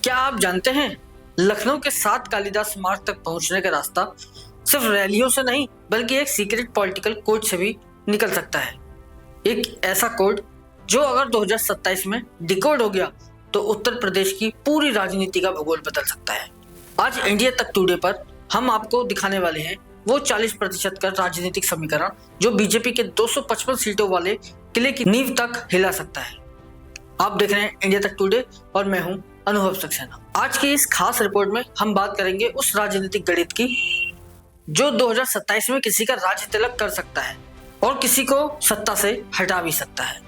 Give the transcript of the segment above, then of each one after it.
क्या आप जानते हैं लखनऊ के 7 कालिदास मार्ग तक पहुंचने का रास्ता सिर्फ रैलियों से नहीं बल्कि एक सीक्रेट पॉलिटिकल कोड से भी निकल सकता है। एक ऐसा कोड जो अगर 2027 में डिकोड हो गया तो उत्तर प्रदेश की पूरी राजनीति का भूगोल बदल सकता है। आज इंडिया तक टुडे पर हम आपको दिखाने वाले हैं वो 40% का राजनीतिक समीकरण जो बीजेपी के 255 सीटों वाले किले की नींव तक हिला सकता है। आप देख रहे हैं इंडिया तक टुडे और मैं हूं अनुभव सक्सेना। आज की इस खास रिपोर्ट में हम बात करेंगे उस राजनीतिक गणित की जो 2027 में किसी का राज्य तिलक कर सकता है और किसी को सत्ता से हटा भी सकता है।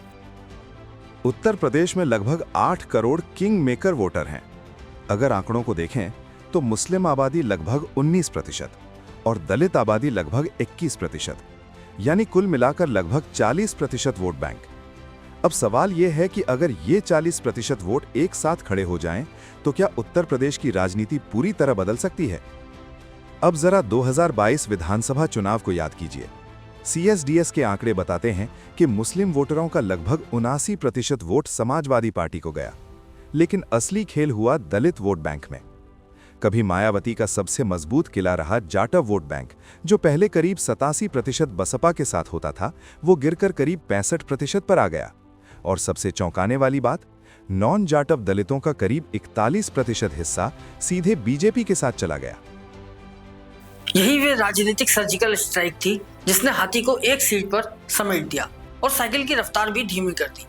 उत्तर प्रदेश में लगभग 8 करोड़ किंग मेकर वोटर हैं। अगर आंकड़ों को देखें तो मुस्लिम आबादी लगभग 19% और दलित आबादी लगभग 21%, यानी कुल मिलाकर लगभग 40% वोट बैंक। अब सवाल यह है कि अगर ये 40% वोट एक साथ खड़े हो जाएं, तो क्या उत्तर प्रदेश की राजनीति पूरी तरह बदल सकती है? अब जरा 2022 विधानसभा चुनाव को याद कीजिए। CSDS के आंकड़े बताते हैं कि मुस्लिम वोटरों का लगभग 79% वोट समाजवादी पार्टी को गया, लेकिन असली खेल हुआ दलित वोट बैंक में। कभी मायावती का सबसे मजबूत किला रहा जाटव वोट बैंक, जो पहले करीब 87% बसपा के साथ होता था, वो गिरकर करीब 65% पर आ गया। और सबसे चौंकाने वाली बात, नॉन जाटव दलितों का करीब 41% हिस्सा सीधे बीजेपी के साथ चला गया। यही वे राजनीतिक सर्जिकल स्ट्राइक थी जिसने हाथी को एक सीट पर समेट दिया और साइकिल की रफ्तार भी धीमी कर दी।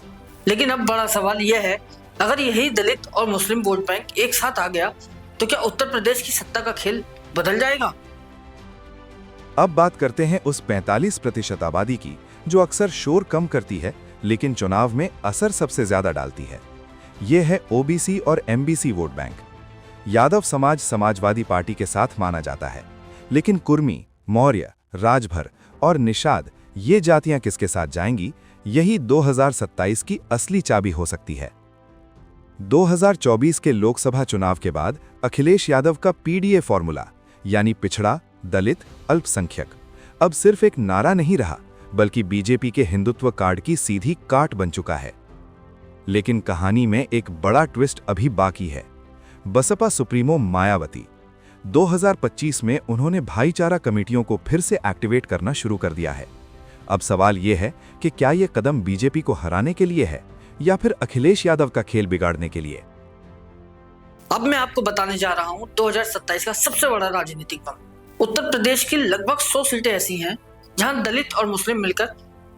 लेकिन अब बड़ा सवाल यह है, अगर यही दलित और मुस्लिम वोट बैंक एक साथ आ गया तो क्या उत्तर प्रदेश की सत्ता का खेल बदल जाएगा? अब बात करते हैं उस 45% आबादी की जो अक्सर शोर कम करती है लेकिन चुनाव में असर सबसे ज्यादा डालती है। यह है OBC और MBC वोट बैंक। यादव समाज समाजवादी पार्टी के साथ माना जाता है, लेकिन कुर्मी, मौर्य, राजभर और निषाद ये जातियां किसके साथ जाएंगी, यही 2027 की असली चाबी हो सकती है। 2024 के लोकसभा चुनाव के बाद अखिलेश यादव का PDA फॉर्मूला यानी पिछड़ा, दलित, अल्पसंख्यक अब सिर्फ एक नारा नहीं रहा बल्कि बीजेपी के हिंदुत्व कार्ड की सीधी काट बन चुका है। लेकिन कहानी में एक बड़ा ट्विस्ट अभी बाकी है। बसपा सुप्रीमो मायावती 2025 में उन्होंने भाईचारा कमेटियों को फिर से एक्टिवेट करना शुरू कर दिया है। अब सवाल यह है कि क्या यह कदम बीजेपी को हराने के लिए है या फिर अखिलेश यादव का खेल बिगाड़ने के लिए? अब मैं आपको बताने जा रहा हूं 2027 का सबसे बड़ा राजनीतिक बम। उत्तर प्रदेश की लगभग 100 सीटें ऐसी हैं जहां दलित और मुस्लिम मिलकर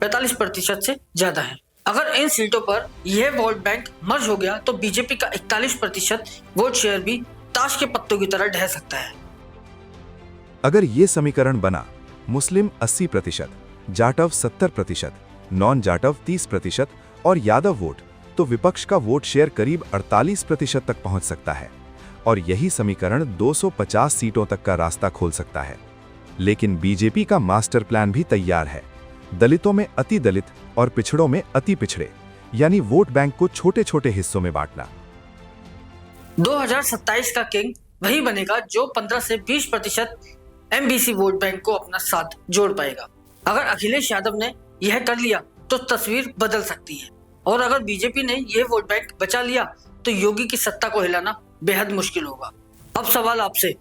45% से ज्यादा है। अगर इन सीटों पर यह वोट बैंक मर्ज हो गया तो बीजेपी का 41% वोट शेयर भी ताश के पत्तों की तरह ढह सकता है। अगर ये समीकरण बना, मुस्लिम 80%, जाटव 70%, नॉन जाटव 30% और यादव वोट, तो विपक्ष का वोट शेयर करीब 48% तक पहुंच सकता है और यही समीकरण 250 सीटों तक का रास्ता खोल सकता है। लेकिन बीजेपी का मास्टर प्लान भी तैयार है। दलितों में अति दलित और पिछड़ों में अति पिछड़े, यानी वोट बैंक को छोटे छोटे हिस्सों में बांटना। 2027 का किंग वही बनेगा जो 15 से 20% MBC वोट बैंक को अपना साथ जोड़ पाएगा। अगर अखिलेश यादव ने यह कर लिया तो तस्वीर बदल सकती है, और अगर बीजेपी ने यह वोट बैंक बचा लिया तो योगी की सत्ता को हिलाना बेहद मुश्किल होगा। अब सवाल आपसे,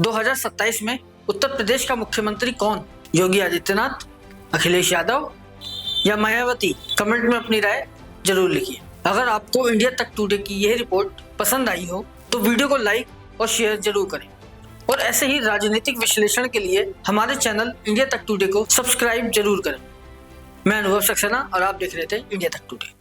2027 में उत्तर प्रदेश का मुख्यमंत्री कौन? योगी आदित्यनाथ, अखिलेश यादव या मायावती? कमेंट में अपनी राय जरूर लिखिए। अगर आपको इंडिया तक टुडे की यह रिपोर्ट पसंद आई हो तो वीडियो को लाइक और शेयर जरूर करें, और ऐसे ही राजनीतिक विश्लेषण के लिए हमारे चैनल इंडिया तक टुडे को सब्सक्राइब जरूर करें। मैं अनुभव सक्सेना और आप देख रहे थे इंडिया तक टुडे।